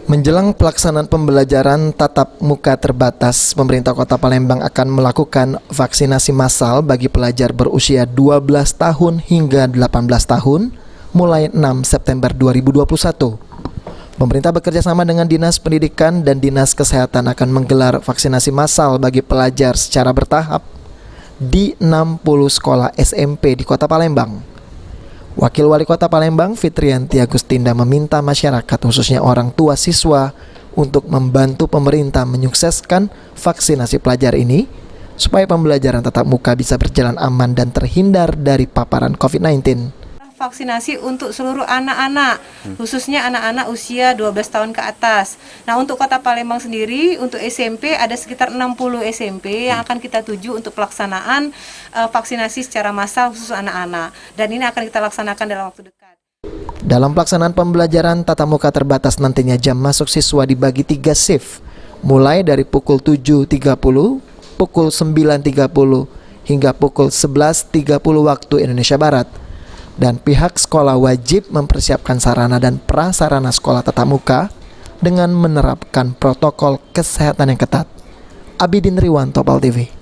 Menjelang pelaksanaan pembelajaran tatap muka terbatas, pemerintah Kota Palembang akan melakukan vaksinasi massal bagi pelajar berusia 12 tahun hingga 18 tahun mulai 6 September 2021. Pemerintah bekerja sama dengan Dinas Pendidikan dan Dinas Kesehatan akan menggelar vaksinasi massal bagi pelajar secara bertahap di 60 sekolah SMP di Kota Palembang. Wakil Wali Kota Palembang, Fitrianti Agustinda, meminta masyarakat, khususnya orang tua siswa, untuk membantu pemerintah menyukseskan vaksinasi pelajar ini, supaya pembelajaran tatap muka bisa berjalan aman dan terhindar dari paparan COVID-19. Vaksinasi untuk seluruh anak-anak, khususnya anak-anak usia 12 tahun ke atas. Nah, untuk Kota Palembang sendiri, untuk SMP ada sekitar 60 SMP yang akan kita tuju untuk pelaksanaan vaksinasi secara massal khusus anak-anak. Dan ini akan kita laksanakan dalam waktu dekat. Dalam pelaksanaan pembelajaran tatap muka terbatas nantinya jam masuk siswa dibagi 3 shift, mulai dari pukul 7.30, pukul 9.30, hingga pukul 11.30 waktu Indonesia Barat. Dan pihak sekolah wajib mempersiapkan sarana dan prasarana sekolah tatap muka dengan menerapkan protokol kesehatan yang ketat. Abidin Riwan, Topal TV.